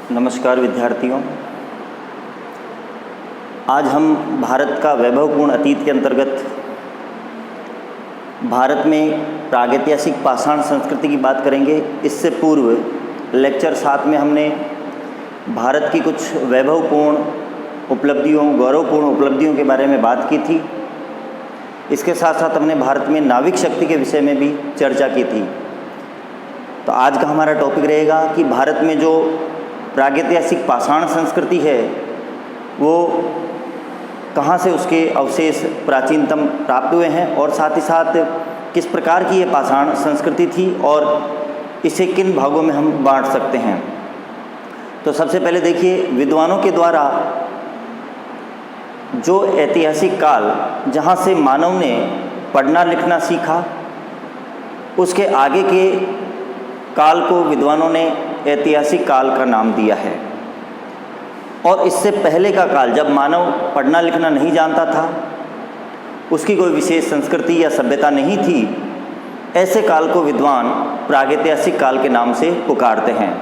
नमस्कार विद्यार्थियों। आज हम भारत का वैभवपूर्ण अतीत के अंतर्गत भारत में प्रागैतिहासिक पाषाण संस्कृति की बात करेंगे। इससे पूर्व लेक्चर 7 में हमने भारत की कुछ वैभवपूर्ण उपलब्धियों, गौरवपूर्ण उपलब्धियों के बारे में बात की थी। इसके साथ साथ हमने भारत में नाविक शक्ति के विषय में भी चर्चा की थी। तो आज का हमारा टॉपिक रहेगा कि भारत में जो प्रागैतिहासिक पाषाण संस्कृति है वो कहाँ से उसके अवशेष प्राचीनतम प्राप्त हुए हैं और साथ ही साथ किस प्रकार की ये पाषाण संस्कृति थी और इसे किन भागों में हम बांट सकते हैं। तो सबसे पहले देखिए, विद्वानों के द्वारा जो ऐतिहासिक काल जहाँ से मानव ने पढ़ना लिखना सीखा, उसके आगे के काल को विद्वानों ने ऐतिहासिक काल का नाम दिया है। और इससे पहले का काल, जब मानव पढ़ना लिखना नहीं जानता था, उसकी कोई विशेष संस्कृति या सभ्यता नहीं थी, ऐसे काल को विद्वान प्रागैतिहासिक काल के नाम से पुकारते हैं।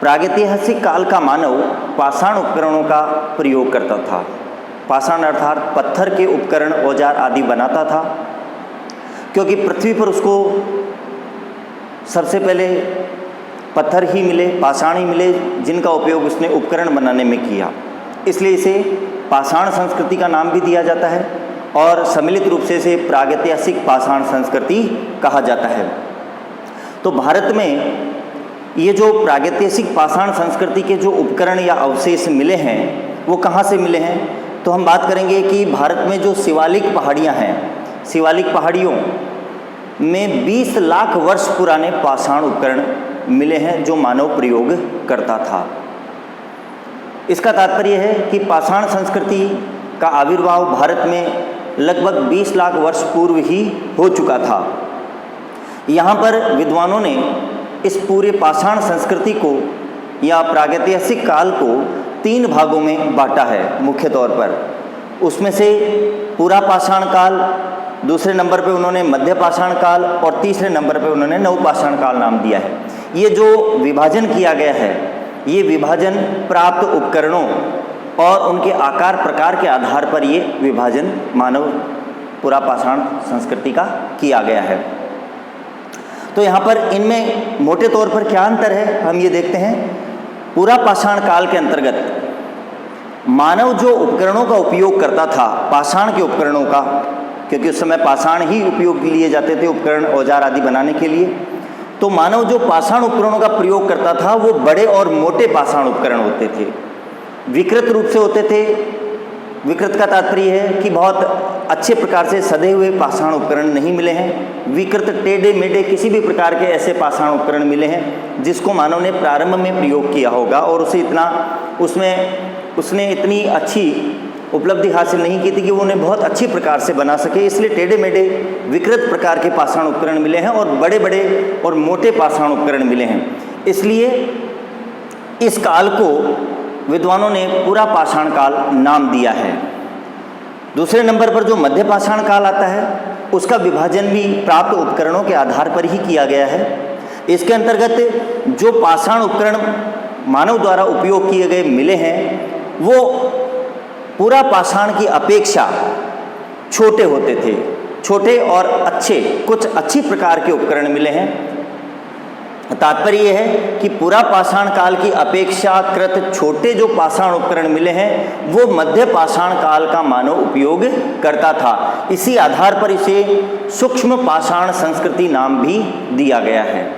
प्रागैतिहासिक काल का मानव पाषाण उपकरणों का प्रयोग करता था। पाषाण अर्थात पत्थर के उपकरण, औजार आदि बनाता था, क्योंकि पृथ्वी पर उसको सबसे पहले पत्थर ही मिले, पाषाण ही मिले, जिनका उपयोग उसने उपकरण बनाने में किया। इसलिए इसे पाषाण संस्कृति का नाम भी दिया जाता है और सम्मिलित रूप से इसे प्रागैतिहासिक पाषाण संस्कृति कहा जाता है। तो भारत में ये जो प्रागैतिहासिक पाषाण संस्कृति के जो उपकरण या अवशेष मिले हैं वो कहाँ से मिले हैं, तो हम बात करेंगे कि भारत में जो शिवालिक पहाड़ियाँ हैं, शिवालिक पहाड़ियों में 20 लाख वर्ष पुराने पाषाण उपकरण मिले हैं जो मानव प्रयोग करता था। इसका तात्पर्य है कि पाषाण संस्कृति का आविर्भाव भारत में लगभग 20 लाख वर्ष पूर्व ही हो चुका था। यहाँ पर विद्वानों ने इस पूरे पाषाण संस्कृति को या प्रागैतिहासिक काल को 3 भागों में बांटा है मुख्य तौर पर। उसमें से पूरा पाषाण काल, दूसरे नंबर पे उन्होंने मध्य पाषाण काल और तीसरे नंबर पे उन्होंने नवपाषाण काल नाम दिया है। ये जो विभाजन किया गया है, ये विभाजन प्राप्त उपकरणों और उनके आकार प्रकार के आधार पर ये विभाजन मानव पूरा पाषाण संस्कृति का किया गया है। तो यहाँ पर इनमें मोटे तौर पर क्या अंतर है, हम ये देखते हैं। पूरा पाषाण काल के अंतर्गत मानव जो उपकरणों का उपयोग करता था, पाषाण के उपकरणों का, क्योंकि उस समय पाषाण ही उपयोग लिए जाते थे उपकरण, औजार आदि बनाने के लिए, तो मानव जो पाषाण उपकरणों का प्रयोग करता था वो बड़े और मोटे पाषाण उपकरण होते थे, विकृत रूप से होते थे। विकृत का तात्पर्य है कि बहुत अच्छे प्रकार से सधे हुए पाषाण उपकरण नहीं मिले हैं। विकृत, टेढ़े मेढ़े किसी भी प्रकार के ऐसे पाषाण उपकरण मिले हैं जिसको मानव ने प्रारंभ में प्रयोग किया होगा और उसने इतनी अच्छी उपलब्धि हासिल नहीं की थी कि वो उन्हें बहुत अच्छी प्रकार से बना सके। इसलिए टेढ़े मेढ़े विकृत प्रकार के पाषाण उपकरण मिले हैं और बड़े बड़े और मोटे पाषाण उपकरण मिले हैं। इसलिए इस काल को विद्वानों ने पूरा पाषाण काल नाम दिया है। दूसरे नंबर पर जो मध्य पाषाण काल आता है उसका विभाजन भी प्राप्त उपकरणों के आधार पर ही किया गया है। इसके अंतर्गत जो पाषाण उपकरण मानव द्वारा उपयोग किए गए मिले हैं वो पूरा पाषाण की अपेक्षा छोटे होते थे, छोटे और अच्छे, कुछ अच्छी प्रकार के उपकरण मिले हैं। तात्पर्य यह है कि पूरा पाषाण काल की अपेक्षाकृत छोटे जो पाषाण उपकरण मिले हैं वो मध्य पाषाण काल का मानव उपयोग करता था। इसी आधार पर इसे सूक्ष्म पाषाण संस्कृति नाम भी दिया गया है।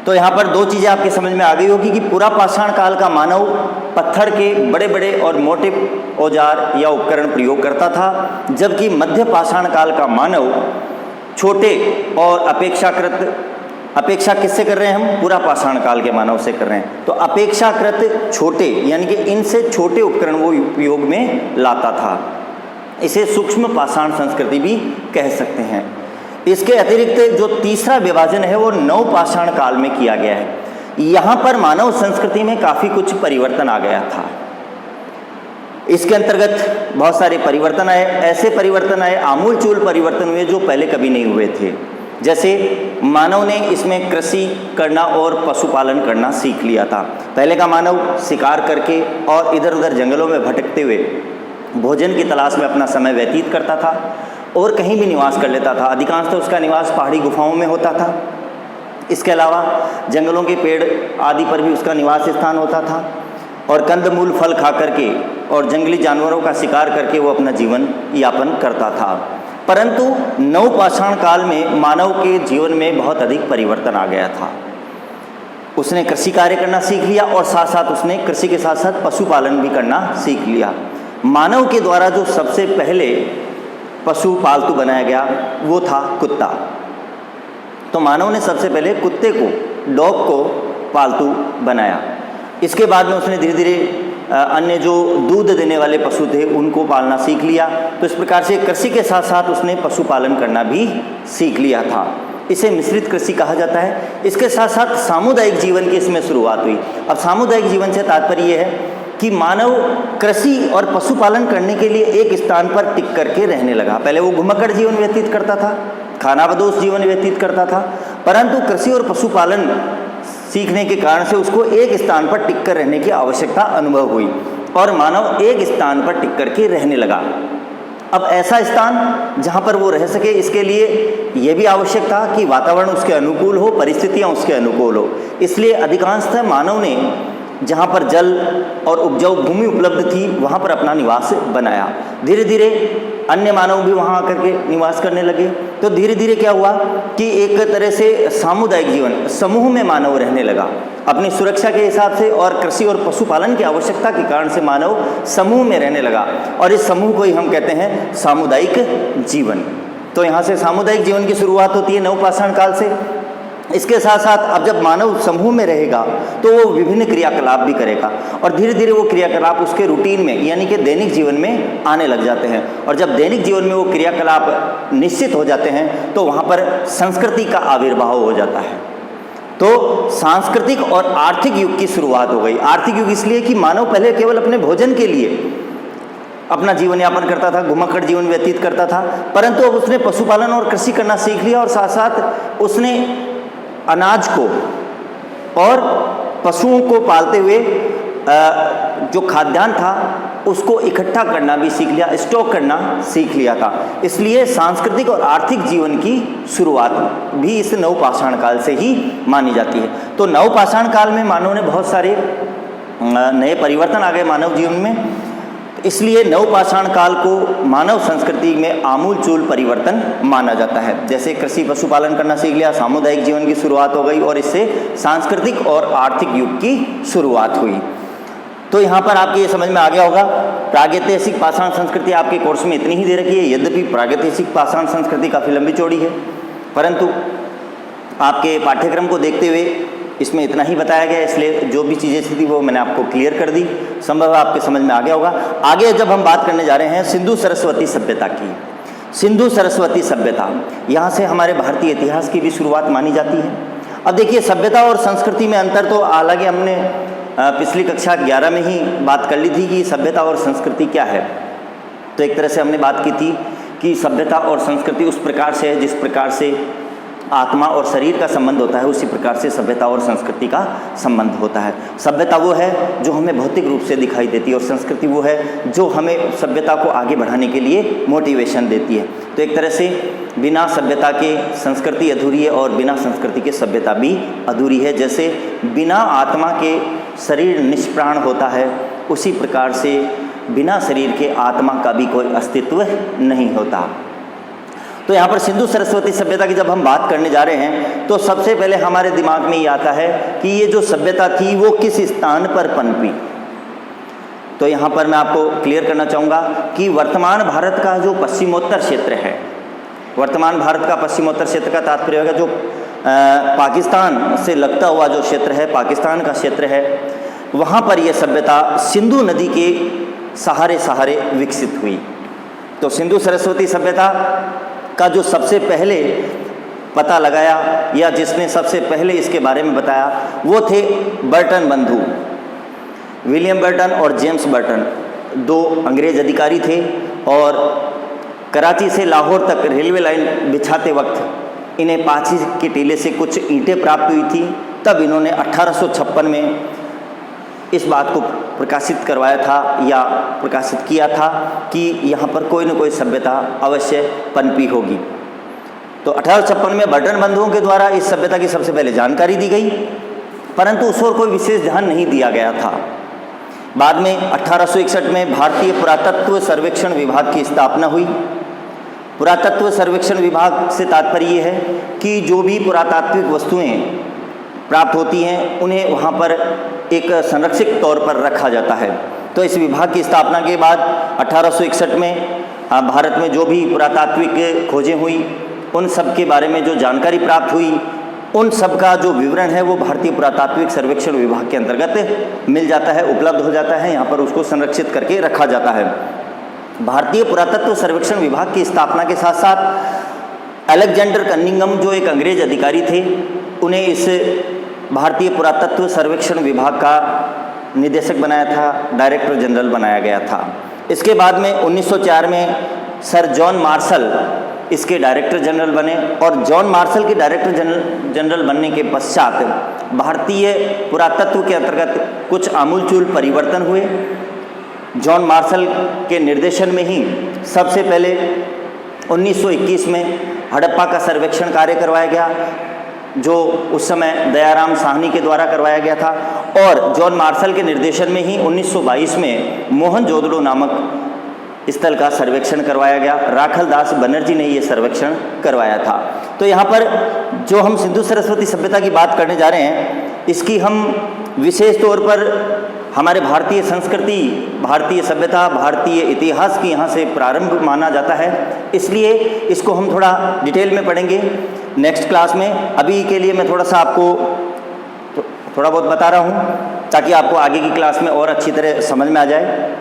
तो यहाँ पर 2 चीज़ें आपके समझ में आ गई होगी कि पूरा पाषाण काल का मानव पत्थर के बड़े बड़े और मोटे औजार या उपकरण प्रयोग करता था, जबकि मध्य पाषाण काल का मानव छोटे और अपेक्षा किससे कर रहे हैं हम? पूरा पाषाण काल के मानव से कर रहे हैं। तो अपेक्षाकृत छोटे, यानी कि इनसे छोटे उपकरण वो उपयोग में लाता था। इसे सूक्ष्म पाषाण संस्कृति भी कह सकते हैं। इसके अतिरिक्त जो तीसरा विभाजन है वो नवपाषाण काल में किया गया है। यहाँ पर मानव संस्कृति में काफ़ी कुछ परिवर्तन आ गया था। इसके अंतर्गत बहुत सारे परिवर्तन आए, ऐसे परिवर्तन आए, आमूलचूल परिवर्तन हुए जो पहले कभी नहीं हुए थे। जैसे मानव ने इसमें कृषि करना और पशुपालन करना सीख लिया था। पहले का मानव शिकार करके और इधर उधर जंगलों में भटकते हुए भोजन की तलाश में अपना समय व्यतीत करता था और कहीं भी निवास कर लेता था। अधिकांशतः उसका निवास पहाड़ी गुफाओं में होता था। इसके अलावा जंगलों के पेड़ आदि पर भी उसका निवास स्थान होता था और कंदमूल फल खा करके और जंगली जानवरों का शिकार करके वो अपना जीवन यापन करता था। परंतु नवपाषाण काल में मानव के जीवन में बहुत अधिक परिवर्तन आ गया था। उसने कृषि कार्य करना सीख लिया और साथ साथ उसने कृषि के साथ साथ पशुपालन भी करना सीख लिया। मानव के द्वारा जो सबसे पहले पशु पालतू बनाया गया वो था कुत्ता। तो मानव ने सबसे पहले कुत्ते को, डॉग को पालतू बनाया। इसके बाद में उसने धीरे धीरे अन्य जो दूध देने वाले पशु थे उनको पालना सीख लिया। तो इस प्रकार से कृषि के साथ साथ उसने पशुपालन करना भी सीख लिया था। इसे मिश्रित कृषि कहा जाता है। इसके साथ साथ सामुदायिक जीवन की इसमें शुरुआत हुई। अब सामुदायिक जीवन से तात्पर्य यह है कि मानव कृषि और पशुपालन करने के लिए एक स्थान पर टिक करके रहने लगा। पहले वो घुमक्कड़ जीवन व्यतीत करता था, खानाबदोश जीवन व्यतीत करता था, परंतु कृषि और पशुपालन सीखने के कारण से उसको एक स्थान पर टिक कर रहने की आवश्यकता अनुभव हुई और मानव एक स्थान पर टिक करके रहने लगा। अब ऐसा स्थान जहाँ पर वो रह सके, इसके लिए ये भी आवश्यक था कि वातावरण उसके अनुकूल हो, परिस्थितियाँ उसके अनुकूल हो। इसलिए अधिकांशतः मानव ने जहाँ पर जल और उपजाऊ भूमि उपलब्ध थी वहाँ पर अपना निवास बनाया। धीरे धीरे अन्य मानव भी वहाँ आकर के निवास करने लगे। तो धीरे धीरे क्या हुआ कि एक तरह से सामुदायिक जीवन, समूह में मानव रहने लगा। अपनी सुरक्षा के हिसाब से और कृषि और पशुपालन की आवश्यकता के कारण से मानव समूह में रहने लगा और इस समूह को ही हम कहते हैं सामुदायिक जीवन। तो यहाँ से सामुदायिक जीवन की शुरुआत होती है नवपाषाण काल से। इसके साथ साथ अब जब मानव समूह में रहेगा तो वो विभिन्न क्रियाकलाप भी करेगा और धीरे धीरे वो क्रियाकलाप उसके रूटीन में यानी कि दैनिक जीवन में आने लग जाते हैं। और जब दैनिक जीवन में वो क्रियाकलाप निश्चित हो जाते हैं तो वहाँ पर संस्कृति का आविर्भाव हो जाता है। तो सांस्कृतिक और आर्थिक युग की शुरुआत हो गई। आर्थिक युग इसलिए कि मानव पहले केवल अपने भोजन के लिए अपना जीवन यापन करता था, घुमक्कड़ जीवन व्यतीत करता था, परंतु अब उसने पशुपालन और कृषि करना सीख लिया और साथ साथ उसने अनाज को और पशुओं को पालते हुए जो खाद्यान्न था उसको इकट्ठा करना भी सीख लिया, स्टॉक करना सीख लिया था। इसलिए सांस्कृतिक और आर्थिक जीवन की शुरुआत भी इस नवपाषाण काल से ही मानी जाती है। तो नवपाषाण काल में मानव ने बहुत सारे नए परिवर्तन आ गए मानव जीवन में। इसलिए नवपाषाण काल को मानव संस्कृति में आमूलचूल परिवर्तन माना जाता है। जैसे कृषि पशुपालन करना सीख लिया, सामुदायिक जीवन की शुरुआत हो गई और इससे सांस्कृतिक और आर्थिक युग की शुरुआत हुई। तो यहाँ पर आपके ये समझ में आ गया होगा, प्रागैतिहासिक पाषाण संस्कृति आपके कोर्स में इतनी ही दे रखी है। यद्यपि प्रागैतिहासिक पाषाण संस्कृति काफ़ी लंबी चौड़ी है, परंतु आपके पाठ्यक्रम को देखते हुए इसमें इतना ही बताया गया। इसलिए जो भी चीज़ें थी वो मैंने आपको क्लियर कर दी, संभव है आपके समझ में आ गया होगा। आगे जब हम बात करने जा रहे हैं सिंधु सरस्वती सभ्यता की, सिंधु सरस्वती सभ्यता, यहाँ से हमारे भारतीय इतिहास की भी शुरुआत मानी जाती है। अब देखिए, सभ्यता और संस्कृति में अंतर तो हालांकि हमने पिछली कक्षा 11 में ही बात कर ली थी कि सभ्यता और संस्कृति क्या है। तो एक तरह से हमने बात की थी कि सभ्यता और संस्कृति उस प्रकार से है जिस प्रकार से आत्मा और शरीर का संबंध होता है, उसी प्रकार से सभ्यता और संस्कृति का संबंध होता है। सभ्यता वो है जो हमें भौतिक रूप से दिखाई देती है और संस्कृति वो है जो हमें सभ्यता को आगे बढ़ाने के लिए मोटिवेशन देती है। तो एक तरह से बिना सभ्यता के संस्कृति अधूरी है और बिना संस्कृति के सभ्यता भी अधूरी है। जैसे बिना आत्मा के शरीर निष्प्राण होता है, उसी प्रकार से बिना शरीर के आत्मा का भी कोई अस्तित्व नहीं होता। तो यहाँ पर सिंधु सरस्वती सभ्यता की जब हम बात करने जा रहे हैं तो सबसे पहले हमारे दिमाग में ये आता है कि ये जो सभ्यता थी वो किस स्थान पर पनपी। तो यहाँ पर मैं आपको क्लियर करना चाहूँगा कि वर्तमान भारत का जो पश्चिमोत्तर क्षेत्र है, वर्तमान भारत का पश्चिमोत्तर क्षेत्र का तात्पर्य होगा जो पाकिस्तान से लगता हुआ जो क्षेत्र है, पाकिस्तान का क्षेत्र है, वहाँ पर यह सभ्यता सिंधु नदी के सहारे सहारे विकसित हुई। तो सिंधु सरस्वती सभ्यता का जो सबसे पहले पता लगाया या जिसने सबसे पहले इसके बारे में बताया वो थे बर्टन बंधु, विलियम बर्टन और जेम्स बर्टन, दो अंग्रेज अधिकारी थे। और कराची से लाहौर तक रेलवे लाइन बिछाते वक्त इन्हें पाची के टीले से कुछ ईंटें प्राप्त हुई थी, तब इन्होंने 1856 में इस बात को प्रकाशित करवाया था या प्रकाशित किया था कि यहाँ पर कोई न कोई सभ्यता अवश्य पनपी होगी। तो 1856 में बर्टन बंधुओं के द्वारा इस सभ्यता की सबसे पहले जानकारी दी गई, परंतु उस ओर कोई विशेष ध्यान नहीं दिया गया था। बाद में 1861 में भारतीय पुरातत्व सर्वेक्षण विभाग की स्थापना हुई। पुरातत्व सर्वेक्षण विभाग से तात्पर्य ये है कि जो भी पुरातात्विक वस्तुएं प्राप्त होती हैं उन्हें वहाँ पर एक संरक्षित तौर पर रखा जाता है। तो इस विभाग की स्थापना के बाद 1861 में भारत में जो भी पुरातात्विक खोजें हुई उन सब के बारे में जो जानकारी प्राप्त हुई, उन सब का जो विवरण है वो भारतीय पुरातात्विक सर्वेक्षण विभाग के अंतर्गत मिल जाता है, उपलब्ध हो जाता है। यहाँ पर उसको संरक्षित करके रखा जाता है। भारतीय पुरातत्व सर्वेक्षण विभाग की स्थापना के साथ साथ अलेक्जेंडर कनिंघम जो एक अंग्रेज अधिकारी थे, उन्हें इस भारतीय पुरातत्व सर्वेक्षण विभाग का निदेशक बनाया था, डायरेक्टर जनरल बनाया गया था। इसके बाद में 1904 में सर जॉन मार्शल इसके डायरेक्टर जनरल बने और जॉन मार्शल के डायरेक्टर जनरल बनने के पश्चात भारतीय पुरातत्व के अंतर्गत कुछ आमूलचूल परिवर्तन हुए। जॉन मार्शल के निर्देशन में ही सबसे पहले 1921 में हड़प्पा का सर्वेक्षण कार्य करवाया गया, जो उस समय दयाराम साहनी के द्वारा करवाया गया था। और जॉन मार्शल के निर्देशन में ही 1922 में मोहनजोदड़ो नामक स्थल का सर्वेक्षण करवाया गया। राखल दास बनर्जी ने ये सर्वेक्षण करवाया था। तो यहाँ पर जो हम सिंधु सरस्वती सभ्यता की बात करने जा रहे हैं, इसकी हम विशेष तौर पर हमारे भारतीय संस्कृति, भारतीय सभ्यता, भारतीय इतिहास की यहाँ से प्रारंभ माना जाता है, इसलिए इसको हम थोड़ा डिटेल में पढ़ेंगे नेक्स्ट क्लास में। अभी के लिए मैं थोड़ा सा आपको थोड़ा बहुत बता रहा हूँ ताकि आपको आगे की क्लास में और अच्छी तरह समझ में आ जाए।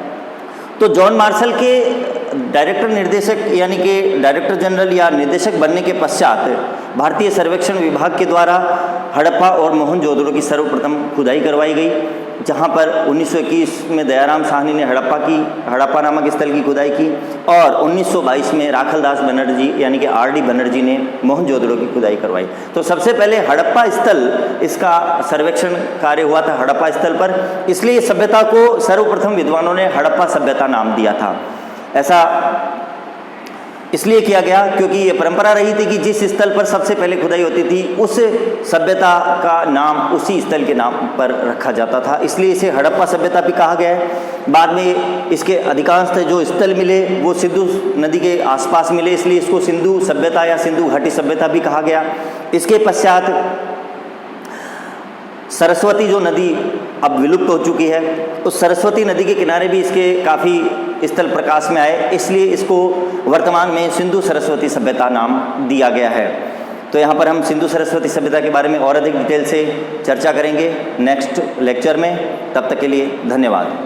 तो जॉन मार्शल के डायरेक्टर निर्देशक यानी कि डायरेक्टर जनरल या निदेशक बनने के पश्चात भारतीय सर्वेक्षण विभाग के द्वारा हड़प्पा और मोहनजोदड़ो की सर्वप्रथम खुदाई करवाई गई, जहां पर 1921 में दयाराम साहनी ने हड़प्पा नामक स्थल की खुदाई की और 1922 में राखलदास बनर्जी यानी कि आर.डी. बनर्जी ने मोहनजोदड़ो की खुदाई करवाई। तो सबसे पहले हड़प्पा स्थल, इसका सर्वेक्षण कार्य हुआ था हड़प्पा स्थल पर, इसलिए सभ्यता को सर्वप्रथम विद्वानों ने हड़प्पा सभ्यता नाम दिया था। ऐसा इसलिए किया गया क्योंकि ये परंपरा रही थी कि जिस स्थल पर सबसे पहले खुदाई होती थी उस सभ्यता का नाम उसी स्थल के नाम पर रखा जाता था, इसलिए इसे हड़प्पा सभ्यता भी कहा गया है। बाद में इसके अधिकांश जो स्थल मिले वो सिंधु नदी के आसपास मिले, इसलिए इसको सिंधु सभ्यता या सिंधु घाटी सभ्यता भी कहा गया। इसके पश्चात सरस्वती जो नदी अब विलुप्त हो चुकी है, उस सरस्वती नदी के किनारे भी इसके काफ़ी स्थल प्रकाश में आए, इसलिए इसको वर्तमान में सिंधु सरस्वती सभ्यता नाम दिया गया है। तो यहाँ पर हम सिंधु सरस्वती सभ्यता के बारे में और अधिक डिटेल से चर्चा करेंगे नेक्स्ट लेक्चर में। तब तक के लिए धन्यवाद।